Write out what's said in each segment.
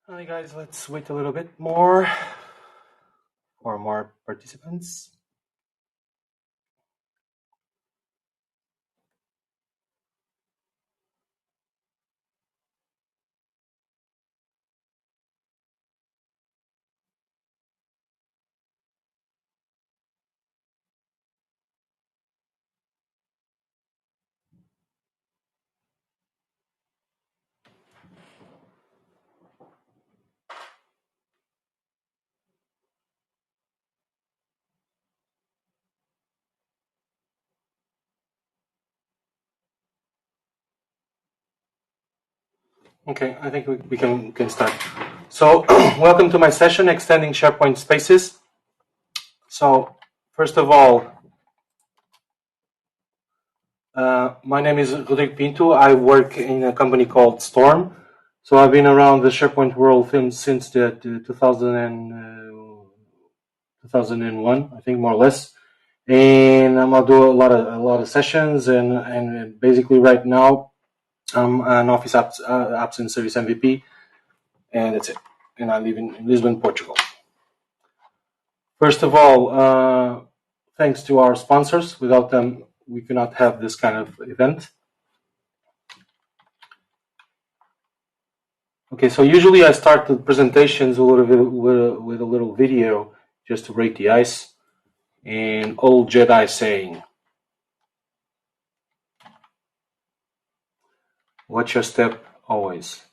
Hi guys, let's wait a little bit more for more participants. Okay, I think we can start. So, welcome to my session, Extending SharePoint Spaces. So, first of all, my name is Rodrigo Pinto. I work in a company called Storm. So, I've been around the SharePoint world since the 2001, I think, more or less. And I'm gonna do a lot of sessions, and basically right now I'm an Office apps and service MVP, and that's it. And I live in Lisbon, Portugal. First of all, thanks to our sponsors. Without them, we could not have this kind of event. Okay, so usually I start the presentations a little bit with a little video just to break the ice. And old Jedi saying, watch your step always.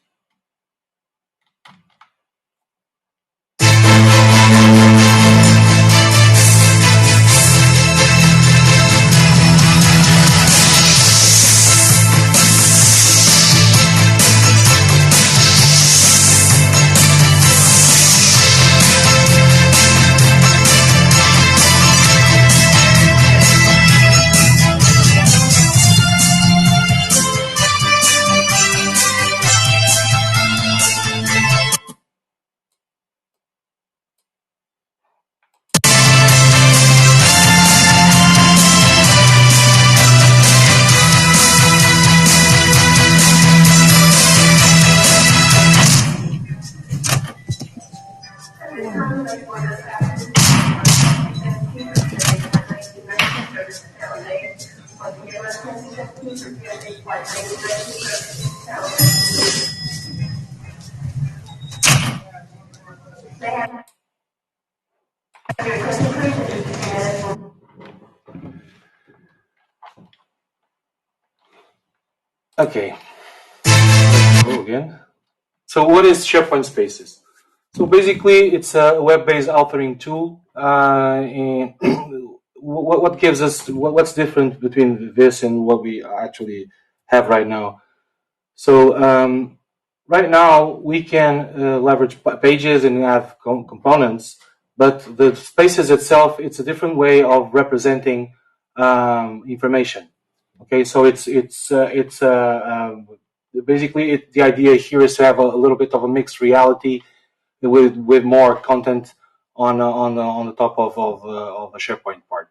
Okay, let's go again. So what is SharePoint Spaces? So basically, it's a web-based authoring tool. And what gives us, what's different between this and what we actually have right now? So right now, we can leverage pages and have components, but the Spaces itself, it's a different way of representing information. Okay, so it's basically the idea here is to have a little bit of a mixed reality with more content on the top of the SharePoint part.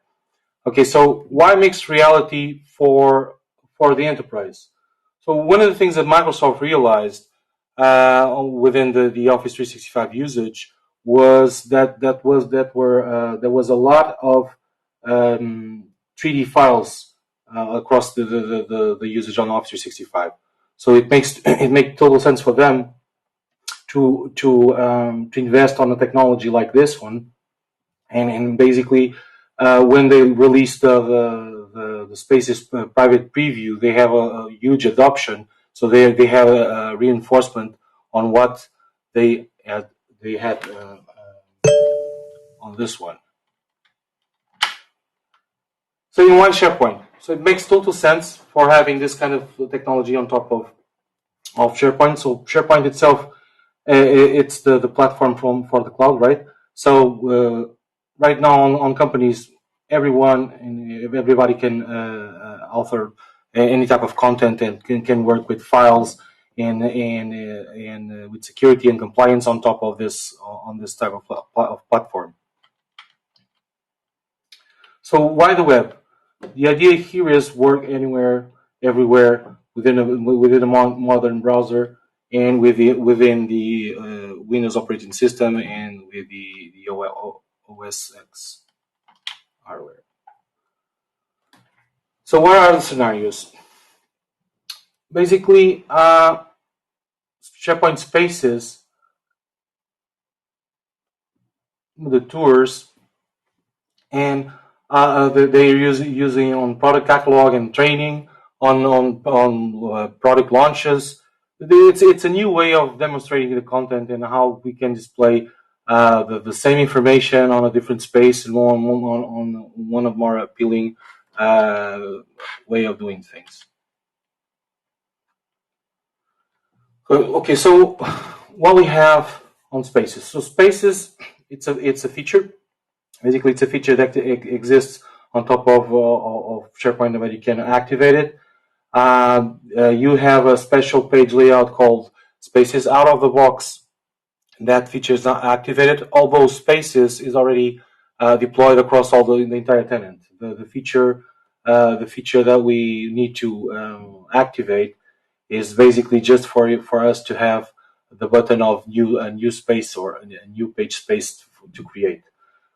Okay, so why mixed reality for the enterprise? So one of the things that Microsoft realized within the Office 365 usage was that there was a lot of 3D files across the usage on Office 365. So it makes total sense for them to invest on a technology like this one, and basically when they released the Spaces private preview, they have a huge adoption. So they have a reinforcement on what they had on this one. So in one SharePoint, so it makes total sense for having this kind of technology on top of SharePoint. So SharePoint itself, it's the platform for the cloud, right? So right now on companies, everybody can author any type of content and can work with files and with security and compliance on top of this type of platform. So why the web? The idea here is work anywhere, everywhere within a modern browser and within the Windows operating system and with the OS X hardware. So what are the scenarios? Basically, SharePoint Spaces, the tours, and they're using on product catalog and training, on product launches. It's a new way of demonstrating the content and how we can display the same information on a different space and on one of more appealing way of doing things. Okay, so what we have on Spaces. So Spaces, it's a feature. Basically, it's a feature that exists on top of SharePoint that you can activate it. You have a special page layout called Spaces out of the box. That feature is not activated, although Spaces is already deployed across all the entire tenant. The feature that we need to activate is basically just for us to have the button of new space or a new page space to create.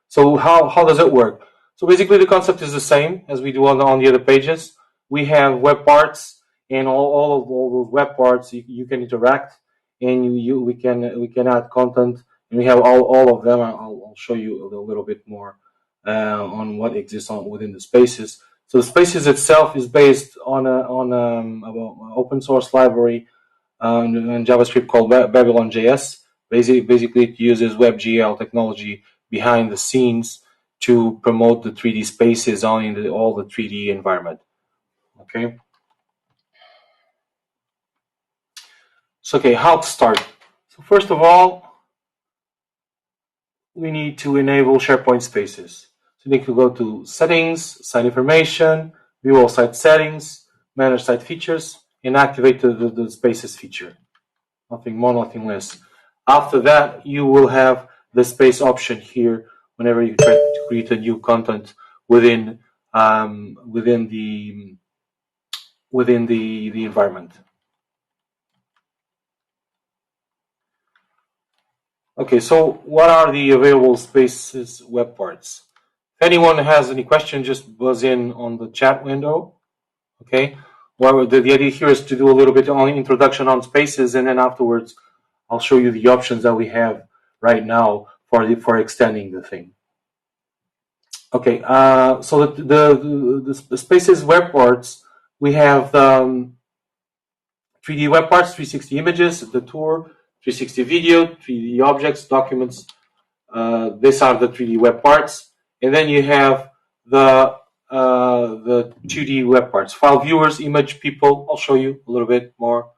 So how does it work? So basically the concept is the same as we do on the other pages. We have web parts, and all those web parts you can interact, and we can add content, and we have all of them. I'll show you a little bit more on what exists within the Spaces. So the Spaces itself is based on an open source library in JavaScript called Babylon.js. Basically, it uses WebGL technology behind the scenes to promote the 3D spaces on all the 3D environment. Okay. So, okay, how to start? So first of all, we need to enable SharePoint Spaces. So you need to go to Settings, Site Information, View All Site Settings, Manage Site Features, and activate the Spaces feature. Nothing more, nothing less. After that, you will have the space option here whenever you try to create a new content within the environment. Okay, so what are the available Spaces web parts? If anyone has any question, just buzz in on the chat window. Okay, well, the idea here is to do a little bit on introduction on Spaces, and then afterwards I'll show you the options that we have right now for extending the thing. Okay, so the Spaces web parts, we have 3D web parts, 360 images, the tour, 360 video, 3D objects, documents. These are the 3D web parts, and then you have the 2D web parts, file viewers, image, people. I'll show you a little bit more.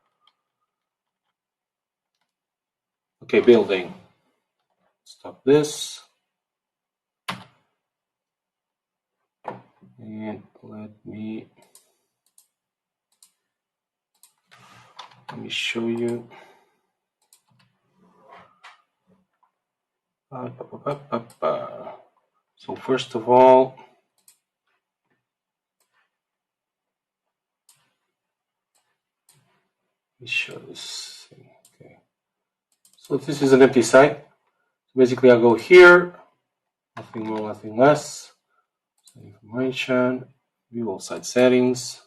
Okay, building. Stop this. And let me show you. So first of all, let me show this thing. Okay. So this is an empty site. So basically, I'll go here. Nothing more, nothing less. Information, view all site settings,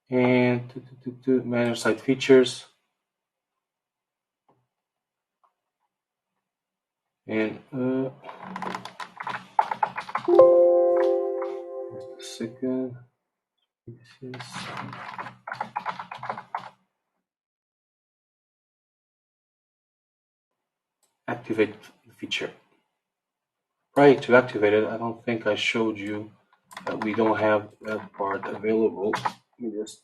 and manage site features. And just a second. Activate the feature. Prior to activate it, I don't think I showed you that we don't have that part available. Let me just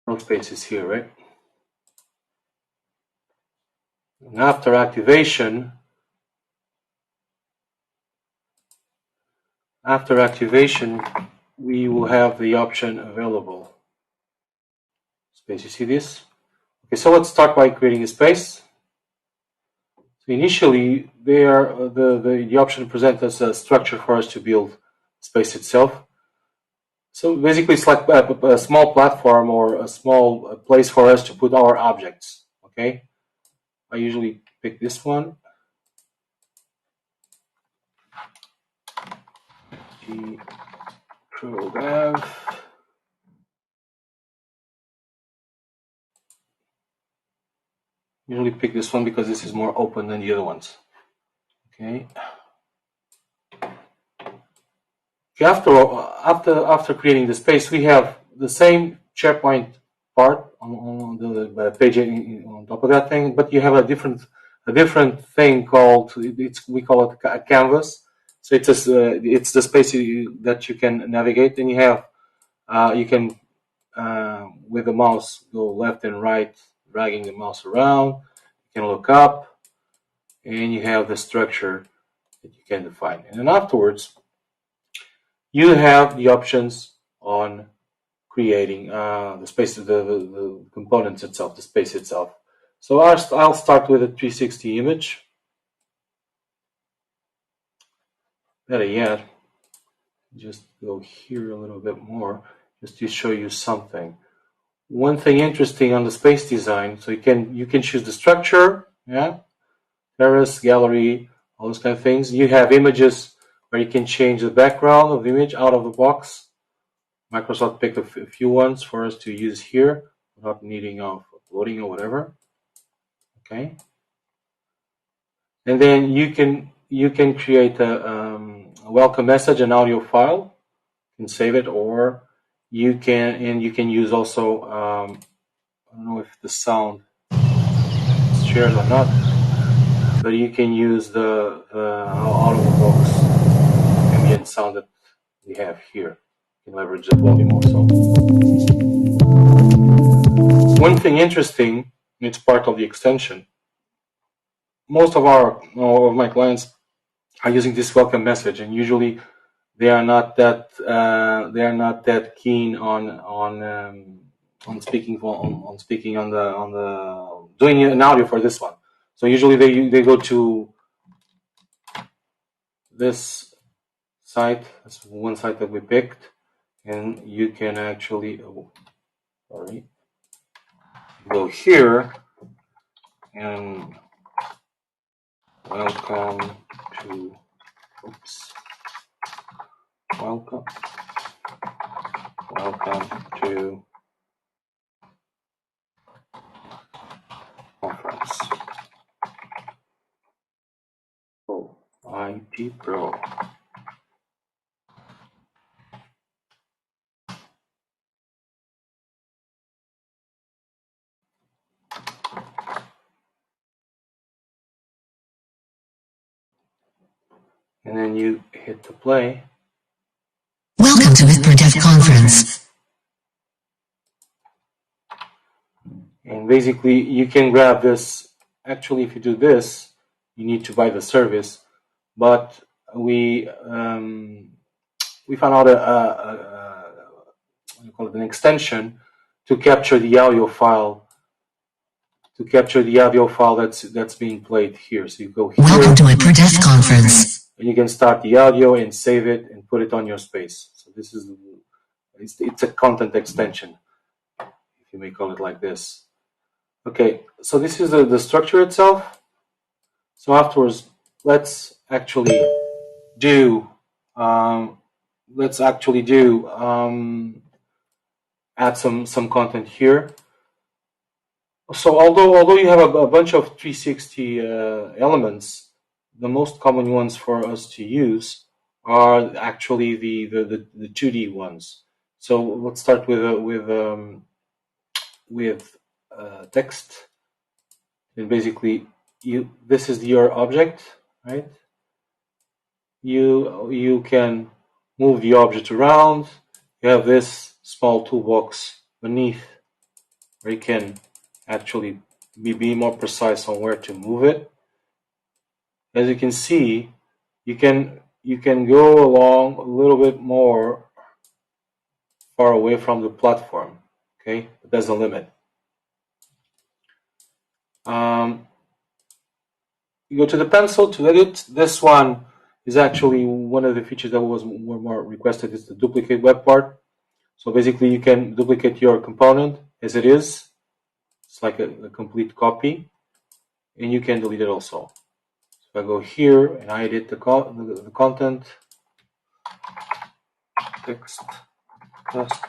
no spaces here, right? And after activation, we will have the option available. Space, you see this? Okay, so let's start by creating a space. So initially, the option presents us a structure for us to build space itself. So basically, it's like a small platform or a small place for us to put our objects. Okay, I usually pick this one. G Pro Dev. Usually pick this one because this is more open than the other ones. Okay. After creating the space, we have the same SharePoint part on the page on top of that thing, but you have a different thing called we call it a canvas. So it's the space that you can navigate, and you can with the mouse go left and right, dragging the mouse around. You can look up, and you have the structure that you can define, and then afterwards you have the options on creating the space, the components itself, the space itself. So I'll start with a 360 image. Better yet, just go here a little bit more, just to show you something. One thing interesting on the space design, so you can choose the structure, yeah, terrace, gallery, all those kind of things. You have images where you can change the background of the image out of the box. Microsoft picked a few ones for us to use here without needing of uploading or whatever. Okay, and then you can create a welcome message, an audio file, you can save it, or you can use also I don't know if the sound is shared or not, but you can use the out of the box ambient sound that we have here. You can leverage the volume also. One thing interesting, it's part of the extension. Most of my clients are using this welcome message, and usually they are not that keen on speaking on the doing an audio for this one. So usually they go to this site. That's one site that we picked, and you can actually go here and welcome to conference. IT Pro. And then you hit the play. Welcome to WithProDev Conference. And basically, you can grab this. Actually, if you do this, you need to buy the service. But we found out what do you call it, an extension to capture the audio file. That's being played here. So you go here. Welcome to WithProDev Conference. And you can start the audio and save it and put it on your space. So this is it's a content extension, if you may call it like this. Okay, so this is the structure itself. So afterwards, let's actually do add some content here. So although you have a bunch of 360 elements, the most common ones for us to use are actually the 2D ones. So let's start with text. And basically, this is your object, right? You can move the object around. You have this small toolbox beneath where you can actually be more precise on where to move it. As you can see, you can go along a little bit more far away from the platform. Okay, but there's a limit. You go to the pencil to edit. This one is actually one of the features that were more requested, is the duplicate web part. So basically you can duplicate your component as it is. It's like a complete copy, and you can delete it also. So if I go here and I edit the content, text, test,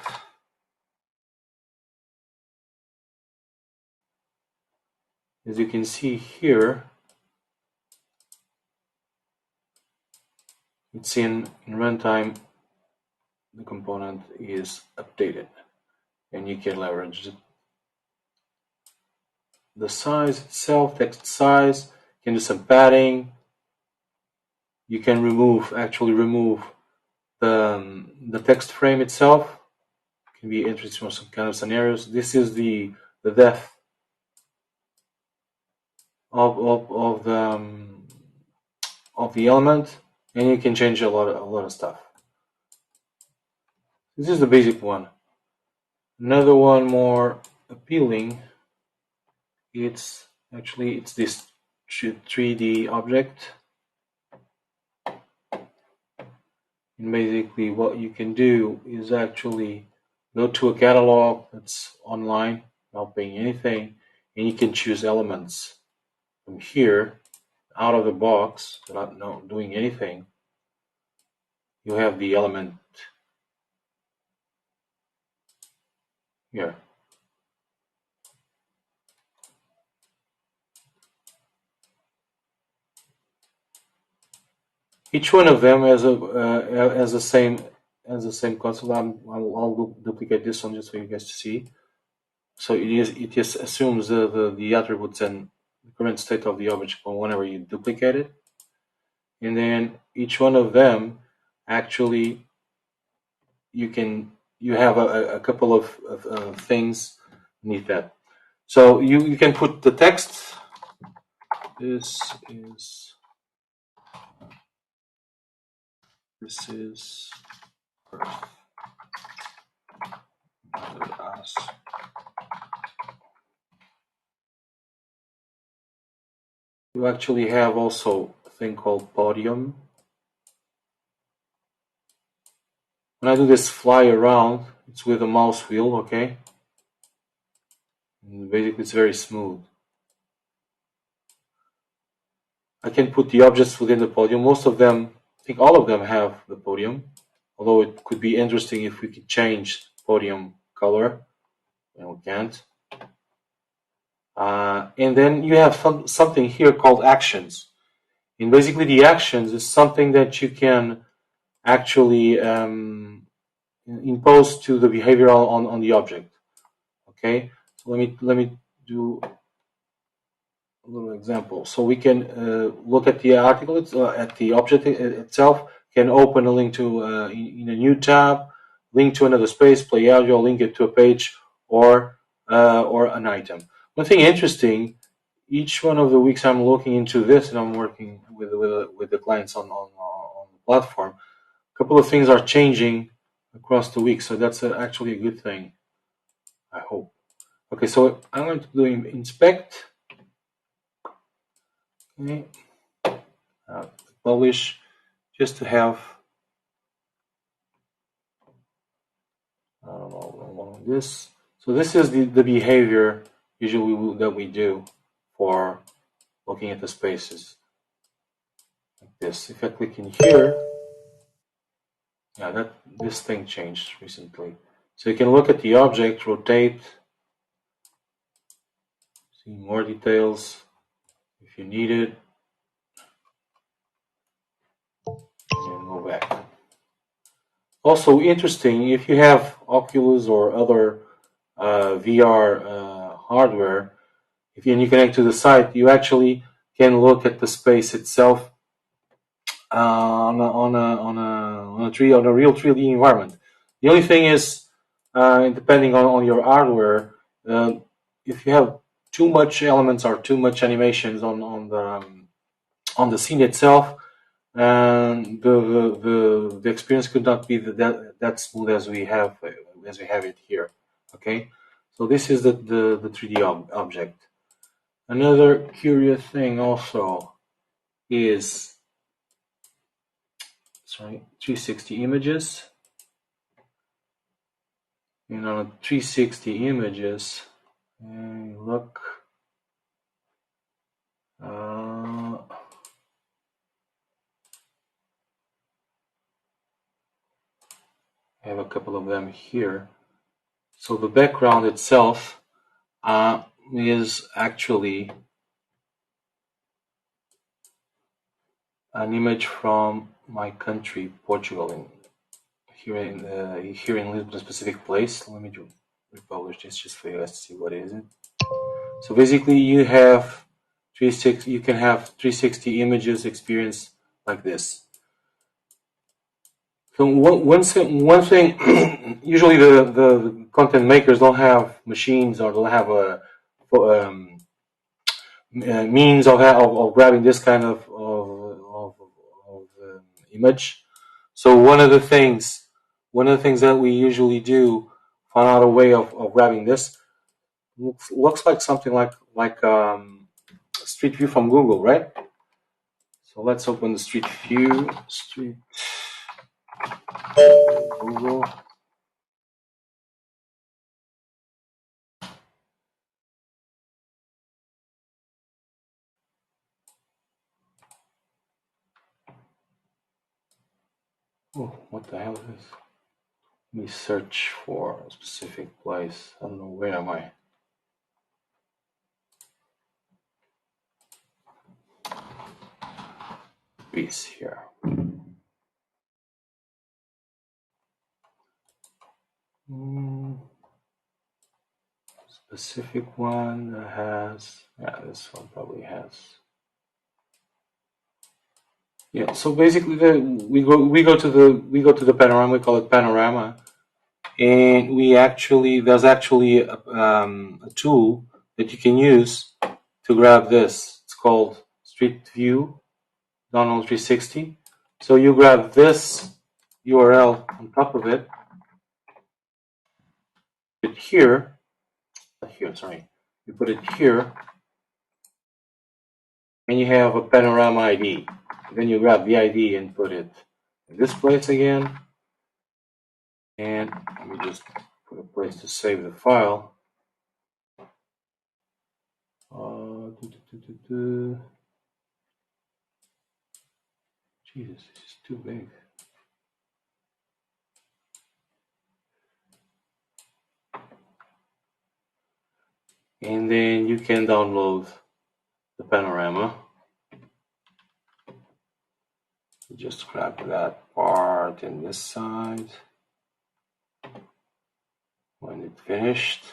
as you can see here, it's in runtime, the component is updated, and you can leverage the size itself, text size. You can do some padding. You can actually remove the text frame itself. It can be interesting for some kind of scenarios. This is the depth of the element, and you can change a lot of stuff. This is the basic one. Another one more appealing. It's this 3D object, and basically what you can do is actually go to a catalog that's online without paying anything, and you can choose elements from here out of the box without doing anything. You have the element here. Each one of them has the same concept. I'll duplicate this one just for you guys to see. So it just assumes the attributes and the current state of the object whenever you duplicate it, and then each one of them actually you have a couple of things beneath that. So you can put the text. This is us. You actually have also a thing called Podium. When I do this fly around, it's with a mouse wheel, okay? And basically it's very smooth. I can put the objects within the Podium. Most of them, I think all of them have the Podium, although it could be interesting if we could change Podium color, and we can't. And then you have something here called actions. And basically the actions is something that you can actually impose to the behavior on the object. Okay, so let me do a little example. So we can look at the article, at the object itself, can open a link to in a new tab, link to another space, play audio, link it to a page or an item. One thing interesting, each one of the weeks I'm looking into this and I'm working with the clients on the platform. A couple of things are changing across the week, so that's actually a good thing, I hope. Okay, so I'm going to do inspect. Okay, publish, just to have this. So this is the behavior usually that we do for looking at the spaces. Like this. If I click in here, yeah, this thing changed recently. So you can look at the object, rotate, see more details if you need it, and go back. Also interesting, if you have Oculus or other VR hardware, and you connect to the site, you actually can look at the space itself on a real 3D environment. The only thing is, depending on your hardware, if you have too much elements or too much animations on the scene itself, and the experience could not be that smooth as we have it here. Okay, so this is the 3D object. Another curious thing also is 360 images. And on 360 images, and look, I have a couple of them here. So the background itself is actually an image from my country, Portugal, here in Lisbon, a specific place. Let me republish this just for you guys to see what it is. So basically, you have 360. You can have 360 images experience like this. So one thing, usually the content makers don't have machines or don't have a means of grabbing this kind of image. So one of the things that we usually do, find out a way of grabbing this, looks like something like Street View from Google, right? So let's open the Street View, Google. Oh, what the hell is this? Let me search for a specific place. I don't know, where am I? Piece here. Specific one that has, yeah, this one probably has. Yeah, so basically we go to the panorama. We call it panorama, and there's actually a tool that you can use to grab this. It's called Street View Download 360. So you grab this URL on top of it. You put it here, and you have a panorama ID. Then you grab the ID and put it in this place again. And let me just put a place to save the file. Jesus, this is too big. And then you can download the panorama. Just grab that part in this side. When it's finished,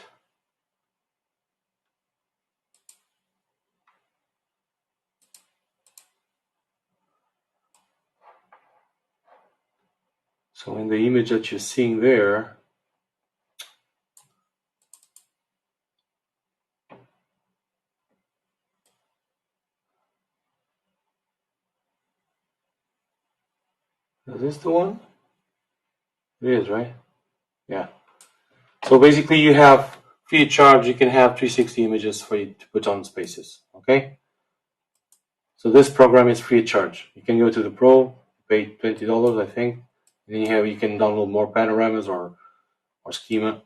so in the image that you're seeing there, is this the one? It is, right? Yeah. So basically you have, free of charge, you can have 360 images for you to put on Spaces, okay? So this program is free of charge. You can go to the Pro, pay $20, I think. Then you can download more panoramas or schemas,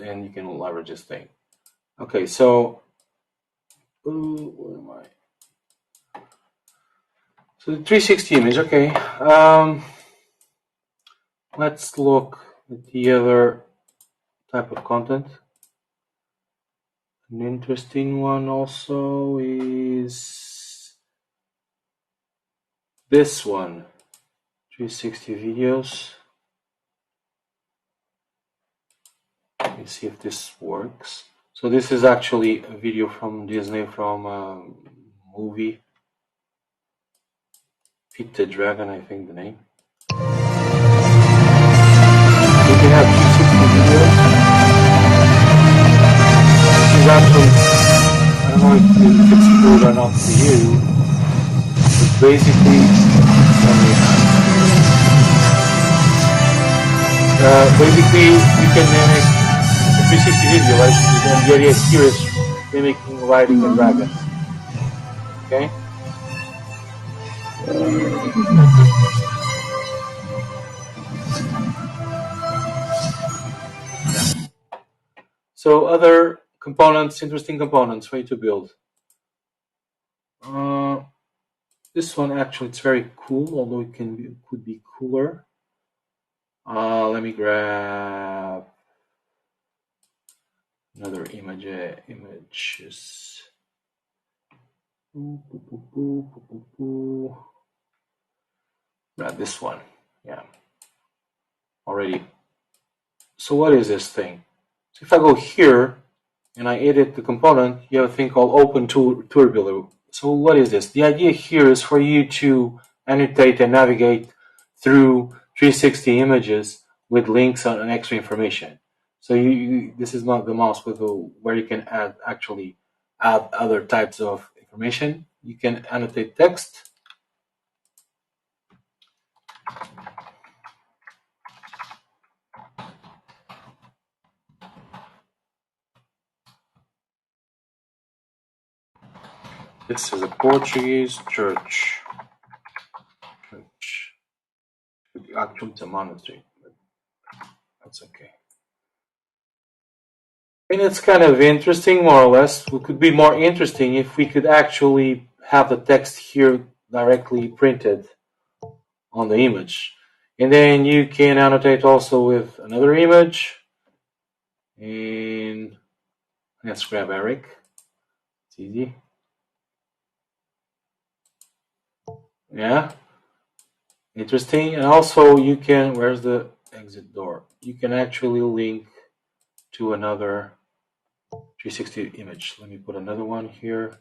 and you can leverage this thing. Okay, so where am I? So the 360 image, okay. Let's look at the other type of content. An interesting one also is this one, 360 videos. Let me see if this works. So this is actually a video from Disney, from a movie, Pete the Dragon, I think the name. You can have 360 videos. This is actually, I don't know if it's good or not for you, but basically, you can mimic a 360 video, right? And the idea here is mimicking riding a dragon. Okay? So other components, interesting components for you to build. This one actually it's very cool, although it could be cooler. Let me grab another images. Grab this one. Yeah. Already. So what is this thing? So if I go here and I edit the component, you have a thing called Open Tour Builder. So what is this? The idea here is for you to annotate and navigate through 360 images with links and extra information. So this is not the mouse where you can actually add other types of information. You can annotate text. This is a Portuguese church. Actually, it's a monastery, but that's okay. And it's kind of interesting, more or less. It could be more interesting if we could actually have the text here directly printed on the image. And then you can annotate also with another image. And let's grab Eric. It's easy. Yeah. Interesting. And also you can, where's the exit door? You can actually link to another 360 image. Let me put another one here.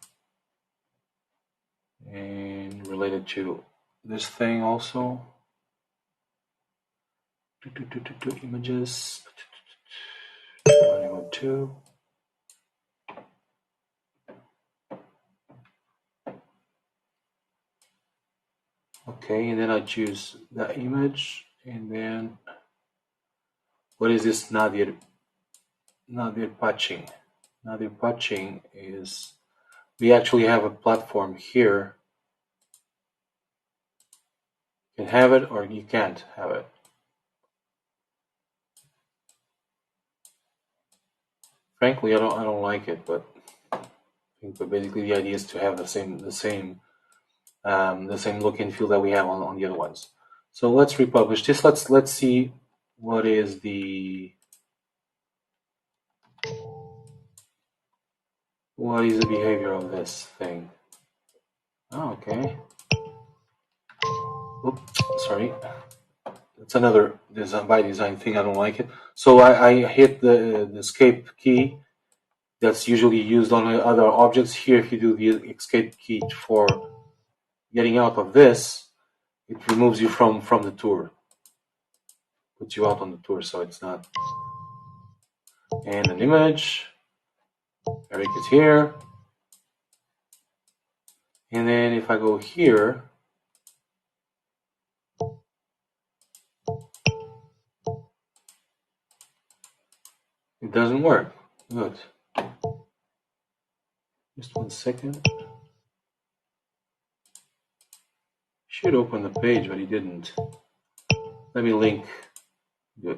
And related to this thing also. Two images. 102. Okay, and then I choose the image, and then what is this nadir patching? Nadir patching is we actually have a platform here. You can have it or you can't have it. Frankly, I don't like it, but I think basically the idea is to have the same look and feel that we have on the other ones. So let's republish this. Let's see what is the behavior of this thing. Oh, okay. Oops, sorry. That's another by design thing. I don't like it. So I hit the escape key. That's usually used on other objects. Here, if you do the escape key for getting out of this, it removes you from the tour. Puts you out on the tour, so it's not. And an image. Eric is here. And then if I go here, it doesn't work. Good. Just 1 second. Should open the page, but he didn't. Let me link to a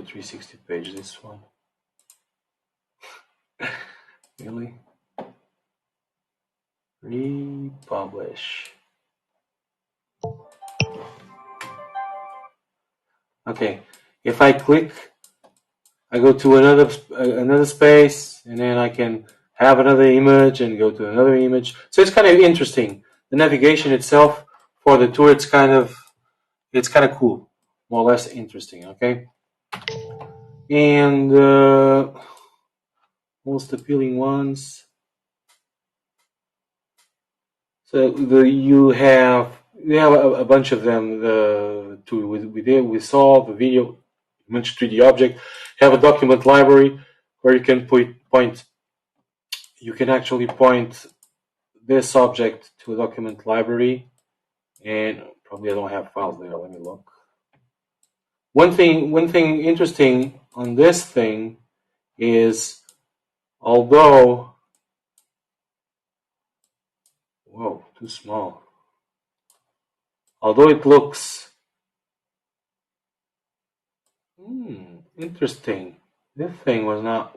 360 page. This one. Really? Republish. Okay. If I click, I go to another space, and then I can have another image and go to another image. So it's kind of interesting. The navigation itself for the tour, it's kind of cool, more or less interesting. Okay. And most appealing ones. So you have a bunch of them. We saw the video image 3D object. Have a document library where you can point. You can actually point this object to a document library, and probably I don't have files there. Let me look. One thing interesting on this thing is, although whoa, too small. Although it looks interesting, This thing was not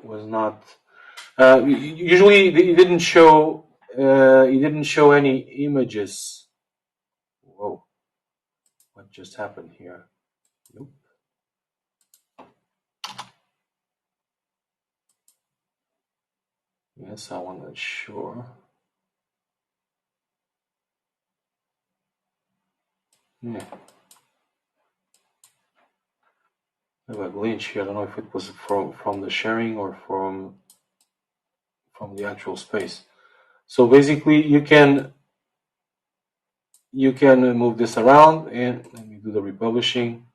usually it didn't show any images. Whoa, what just happened here? Nope. Yes, I want to sure. Yeah. I have a glitch here. I don't know if it was from the sharing or from the actual space. So basically, you can move this around, and let me do the republishing.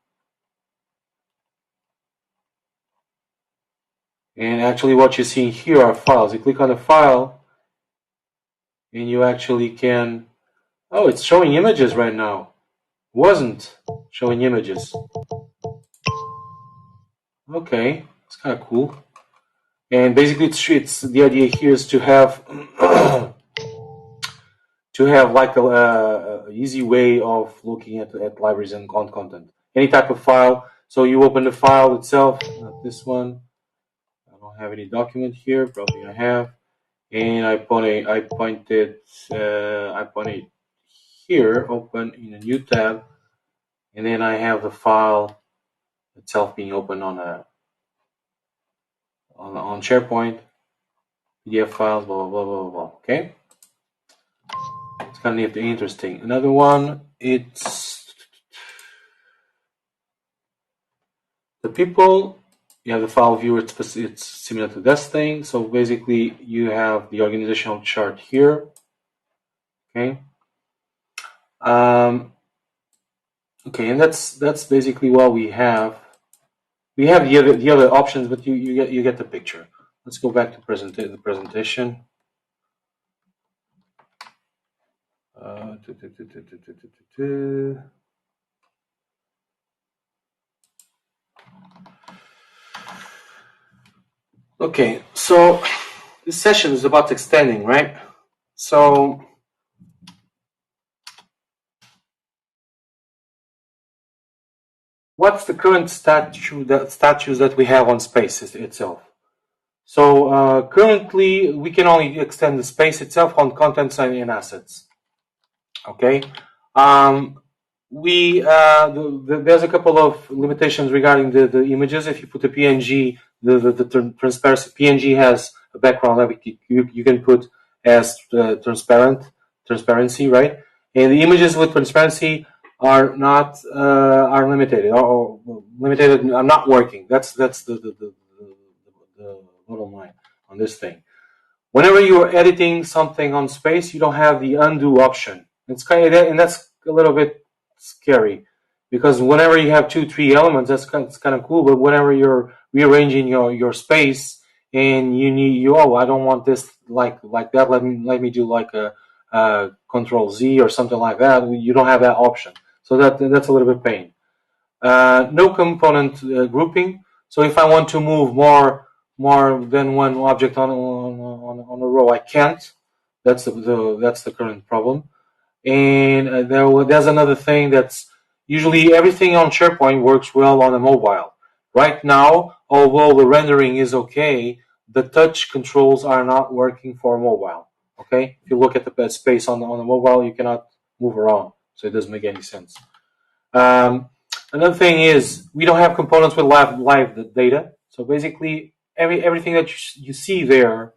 And actually, what you see here are files. You click on a file, and you actually can. Oh, it's showing images right now. Wasn't showing images. Okay, it's kind of cool. And basically, it's the idea here is to have like a easy way of looking at libraries and content. Any type of file. So you open the file itself, not this one. I don't have any document here. Probably I have, and I point it here. Open in a new tab, and then I have the file itself being open on SharePoint, PDF files, blah blah blah blah blah. Okay, it's kind of interesting. Another one, it's the people. You have the file viewer. It's similar to this thing. So basically, you have the organizational chart here. Okay. Okay, and that's basically what we have. We have the other options, but you get the picture. Let's go back to the presentation. Okay, so this session is about extending, right? So what's the current status that we have on Spaces itself? So currently, we can only extend the space itself on contents and assets. Okay. There's a couple of limitations regarding the images. If you put a PNG, the transparency PNG has a background that you can put as transparency, right? And the images with transparency are not are limited or limited. Are not working. That's the bottom line on this thing. Whenever you're editing something on Space, you don't have the undo option. It's kind of, and that's a little bit scary because whenever you have 2-3 elements, it's kind of cool. But whenever you're rearranging your space and I don't want this like that. Let me do like a Control Z or something like that. You don't have that option, so that's a little bit pain. No component grouping. So if I want to move more than one object on a row, I can't. That's the current problem. And there's another thing that's usually everything on SharePoint works well on a mobile. Right now, although the rendering is okay, the touch controls are not working for mobile. Okay, if you look at the space on the mobile, you cannot move around, so it doesn't make any sense. Another thing is we don't have components with live data. So basically, everything that you see there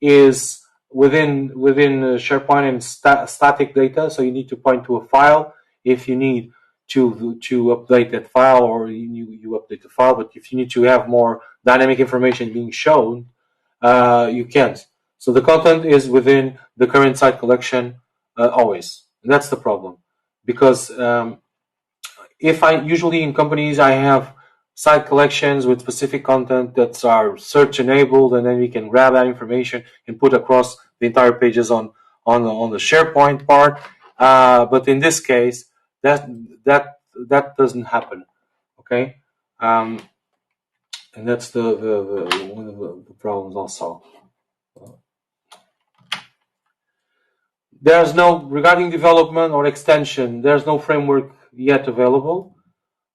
is within SharePoint and static data. So you need to point to a file if you need to update that file, or you update the file. But if you need to have more dynamic information being shown, you can't. So the content is within the current site collection always. And that's the problem, because if I usually in companies I have site collections with specific content that are search enabled, and then we can grab that information and put across the entire pages on the SharePoint part. But in this case, that doesn't happen. Okay, and that's the one of the problems also. There's no, regarding development or extension, there's no framework yet available.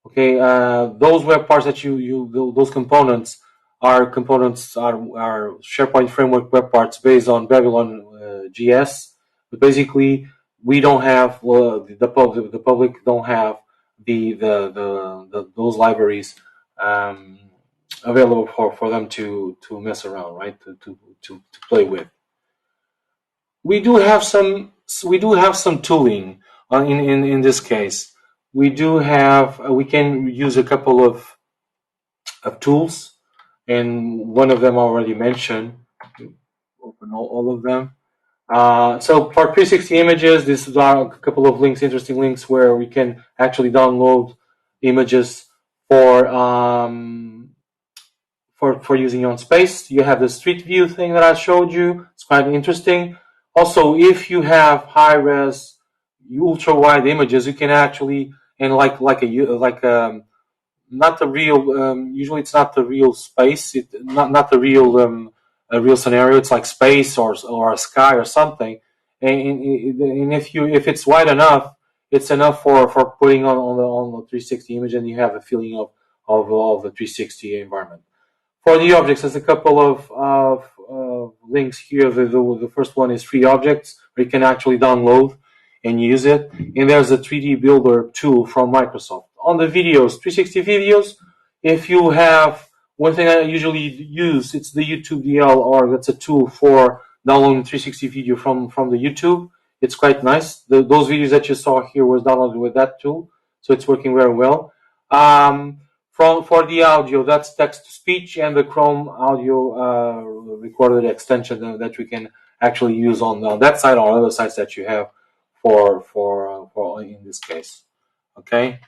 Okay, those web parts that those components our components are SharePoint framework web parts based on Babylon.js. But basically, we don't have the public don't have those libraries available for them to mess around, right? To play with. We do have some tooling in this case. We can use a couple of tools, and one of them already mentioned. Open all of them. So for 360 images, these are a couple of links, interesting links, where we can actually download images for using on space. You have the street view thing that I showed you. It's quite interesting. Also, if you have high res, ultra wide images, you can actually, and not the real. Usually, it's not the real space. Not the real a real scenario. It's like space or a sky or something. And if it's wide enough, it's enough for putting on the 360 image, and you have a feeling of the 360 environment. For the objects, there's a couple of links here. The first one is free objects, where you can actually download and use it. And there's a 3D builder tool from Microsoft. On the videos, 360 videos, if you have one thing I usually use, it's the YouTube DL, or that's a tool for downloading 360 video from the YouTube. It's quite nice. Those videos that you saw here was downloaded with that tool, so it's working very well. For the audio, that's text to speech and the Chrome audio recorded extension that we can actually use on that site or other sites that you have for in this case. Okay.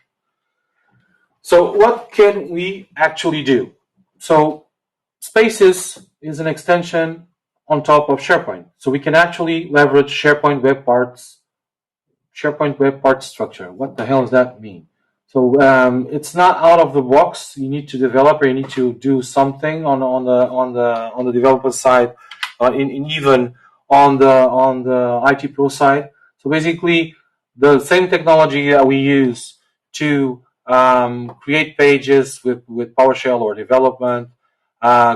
So what can we actually do? So Spaces is an extension on top of SharePoint. So we can actually leverage SharePoint web parts structure. What the hell does that mean? So it's not out of the box. You need to develop, or you need to do something on the developer side, even on the IT pro side. So basically, the same technology that we use to create pages with PowerShell or development,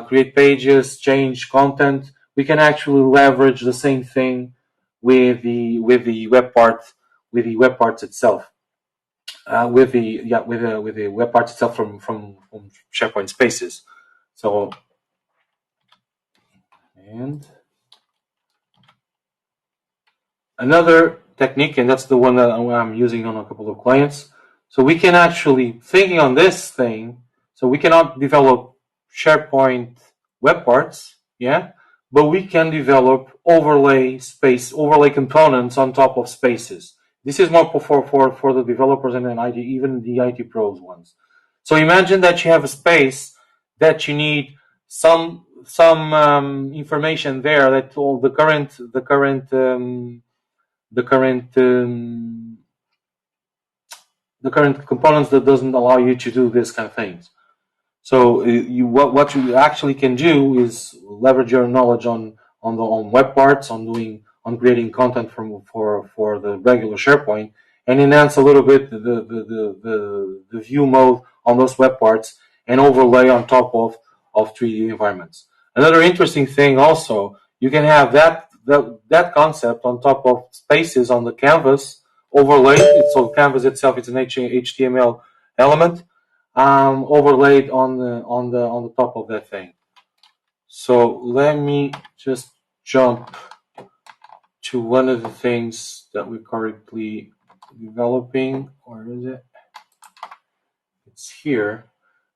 create pages, change content, we can actually leverage the same thing with the web parts itself. With the web parts itself from SharePoint Spaces. So, and another technique, and that's the one that I'm using on a couple of clients. So we can actually, thinking on this thing, so we cannot develop SharePoint web parts, yeah, but we can develop overlay components on top of Spaces. This is more for the developers and then even the IT pros ones. So imagine that you have a space that you need some information there, that all the current components that doesn't allow you to do this kind of things. So what you actually can do is leverage your knowledge on web parts, on creating content for the regular SharePoint, and enhance a little bit the view mode on those web parts, and overlay on top of 3D environments. Another interesting thing also, you can have that concept on top of Spaces on the canvas overlay. So canvas itself is an HTML element overlaid on the top of that thing. So let me just jump to one of the things that we're currently developing. Where is it? It's here.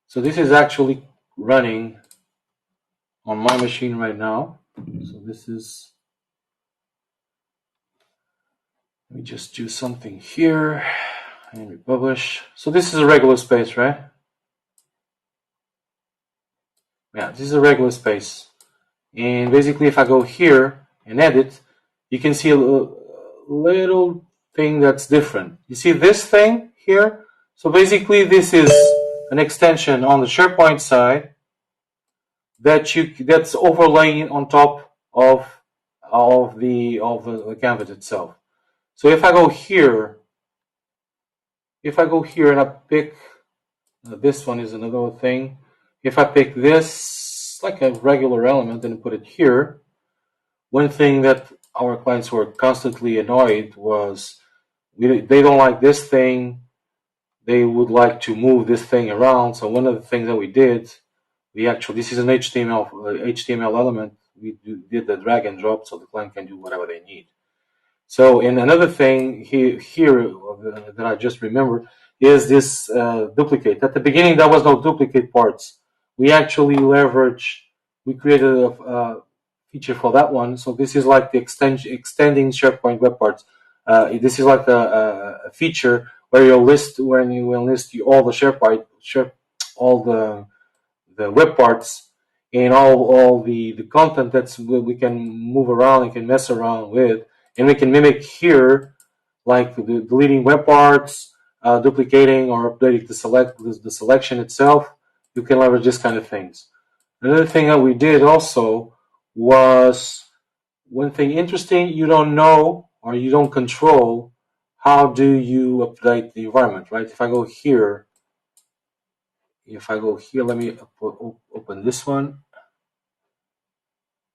So this is actually running on my machine right now. So this is, let me just do something here and republish. So this is a regular space, right? Yeah, this is a regular space. And basically, if I go here and edit, you can see a little thing that's different. You see this thing here? So basically, this is an extension on the SharePoint side that's overlaying on top of the canvas itself. So if I go here and I pick this one is another thing. If I pick this it's like a regular element and put it here. One thing that our clients were constantly annoyed was they don't like this thing. They would like to move this thing around. So one of the things that we did, this is an HTML element. We did the drag and drop so the client can do whatever they need. So, and another thing here that I just remember is this duplicate. At the beginning, there was no duplicate parts. We actually we created a feature for that one. So this is like the extending SharePoint web parts. This is like a feature where you will list all the SharePoint, all the web parts and all the content that's we can move around and can mess around with. And we can mimic here, like deleting web parts, duplicating or updating the selection itself. You can leverage this kind of things. Another thing that we did also was one thing interesting. You don't know or you don't control how do you update the environment, right? If I go here, let me open this one.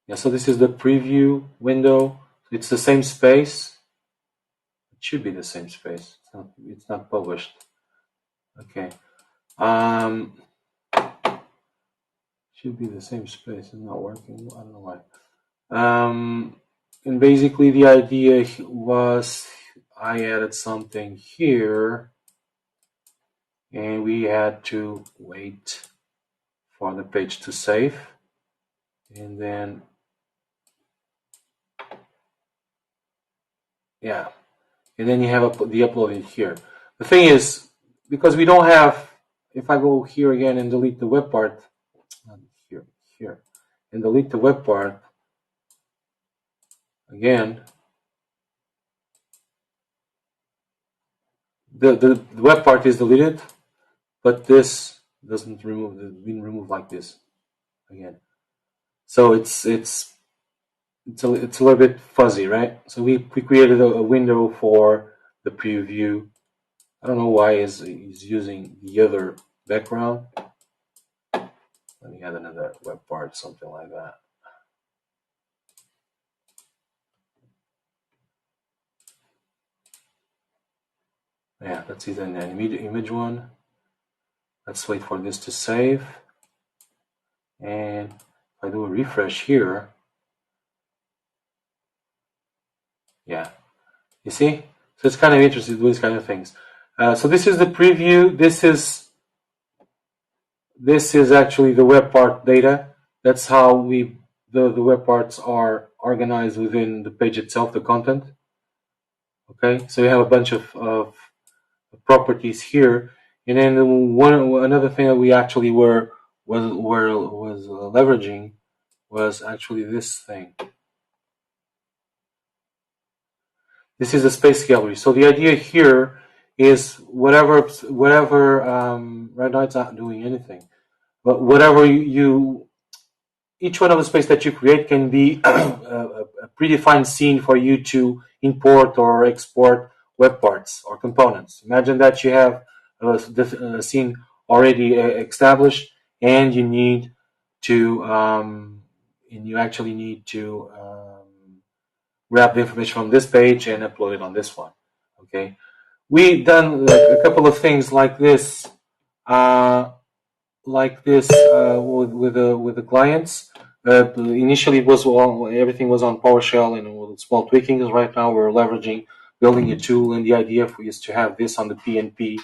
Yeah, so this is the preview window. It's the same space. It should be the same space. It's not published. Okay. Should be the same space. It's not working. I don't know why. And basically the idea was I added something here and we had to wait for the page to save. And then, yeah. And then you have the uploading here. The thing is, because we don't have, if I go here again and delete the web part, here, and delete the web part, again, the web part is deleted, but this doesn't remove, it's been removed like this, again. So it's a little bit fuzzy, right? So we created a window for the preview. I don't know why he's using the other background. Let me add another web part, something like that. Yeah, that's either an image one. Let's wait for this to save. And if I do a refresh here, yeah, you see? So it's kind of interesting to do these kind of things. So this is the preview. This is actually the web part data. That's how the web parts are organized within the page itself, the content. Okay, so you have a bunch of properties here, and then another thing that we actually was leveraging was actually this thing. This is a space gallery. So the idea here is whatever right now it's not doing anything, but whatever each one of the space that you create can be a predefined scene for you to import or export web parts or components. Imagine that you have a scene already established, and you need to actually need to grab the information from this page and upload it on this one. Okay, we've done a couple of things like this. With the clients. Initially, everything was on PowerShell and with small tweakings. Right now, we're building a tool, and the idea is to have this on the PNP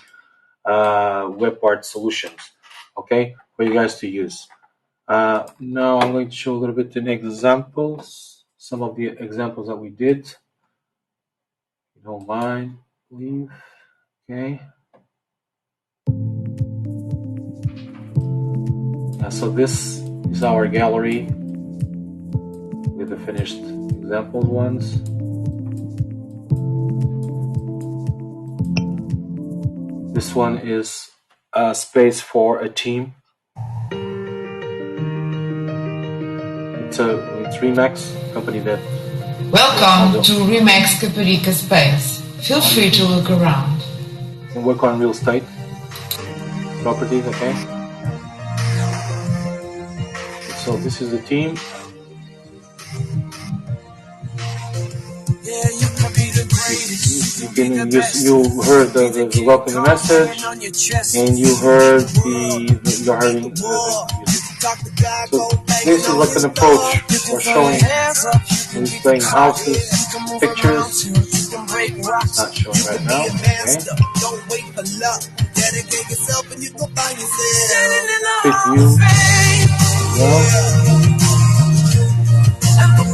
web part solutions. Okay, for you guys to use. Now, I'm going to show a little bit in examples. Some of the examples that we did. If you don't mind, leave. Okay. So this is our gallery with the finished example ones. This one is a space for a team. It's Remax, company that... Welcome to Remax Caparica Space. Feel free to look around. And work on real estate properties, okay? So this is the team. You heard the welcome message, and you heard you're hearing the music. So this is like an approach for showing and displaying houses, pictures. It's not showing right now. Okay. Street view. Well.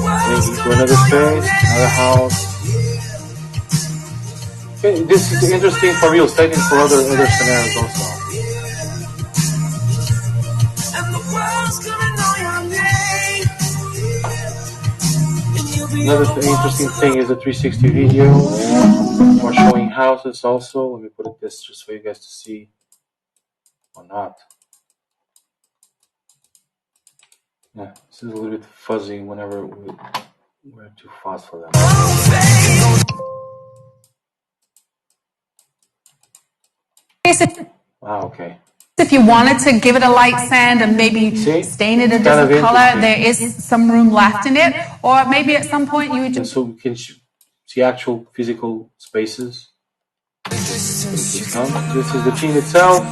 Maybe to another space, another house. Okay, this is interesting for real estate and for other scenarios also. Another interesting thing is the 360 video for showing houses also. Let me put it this just for you guys to see or not. Yeah, this is a little bit fuzzy whenever we're too fast for that. Wow, okay. If you wanted to give it a light sand and maybe stain it a different color, there is some room left in it. Or maybe at some point you would just... So we can see actual physical spaces. This is the team itself.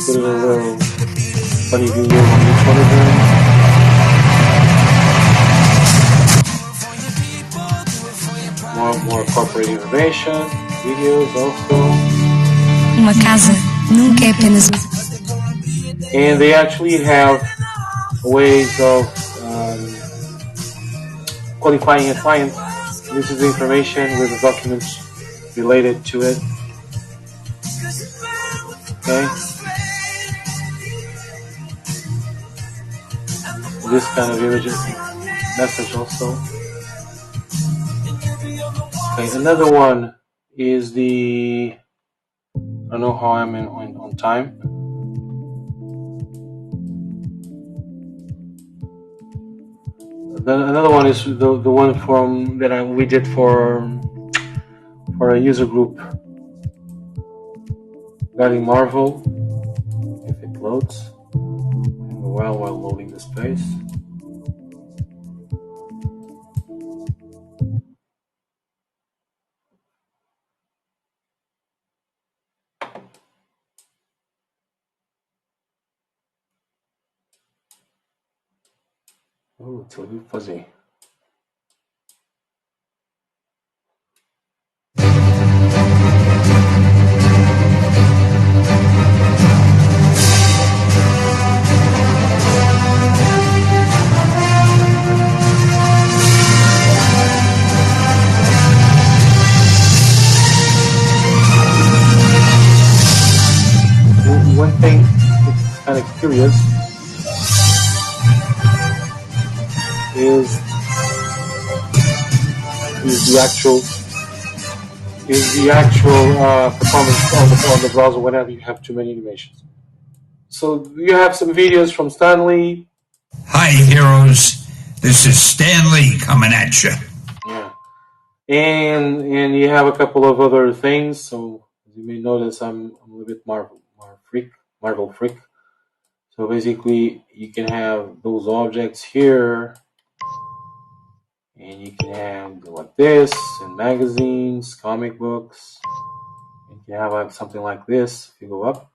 Put a little funny video on each one of them. More corporate information, videos also. Uma casa nunca é apenas. And they actually have ways of qualifying a client. This is the information with the documents related to it. Okay. This kind of image message also. Okay, another one is the. I don't know how I'm on time. Another one is the one from that we did for a user group regarding Marvel. If it loads, while loading the space. Oh, it's a little fuzzy. One thing that's kind of curious is the actual performance on the browser whenever you have too many animations. So you have some videos from Stanley. Hi heroes, this is Stanley coming at you. Yeah, and you have a couple of other things. So as you may notice, I'm a little bit Marvel freak. So basically, you can have those objects here. And you can have like this in magazines, comic books. You can have like something like this. If you go up,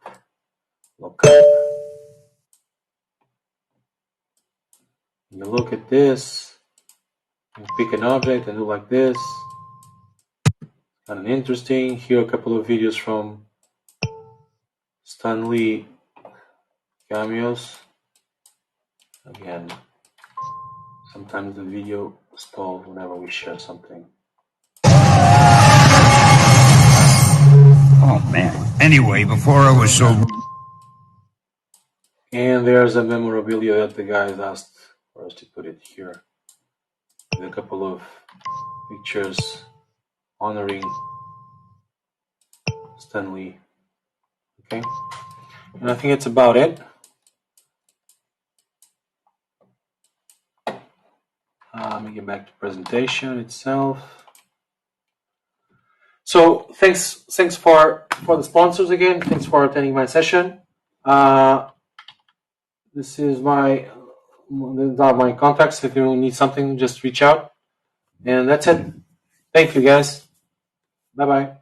look up. You look at this. You pick an object and do like this. Kind of interesting. Here are a couple of videos from Stan Lee cameos. Again, sometimes the video stalls whenever we share something. Oh man. Anyway, before I was so... And there's a memorabilia that the guys asked for us to put it here. With a couple of pictures honoring Stan Lee. Okay. And I think that's about it. Let me get back to presentation itself. So thanks for the sponsors again. Thanks for attending my session. This is my contacts. If you need something, just reach out. And that's it. Thank you, guys. Bye-bye.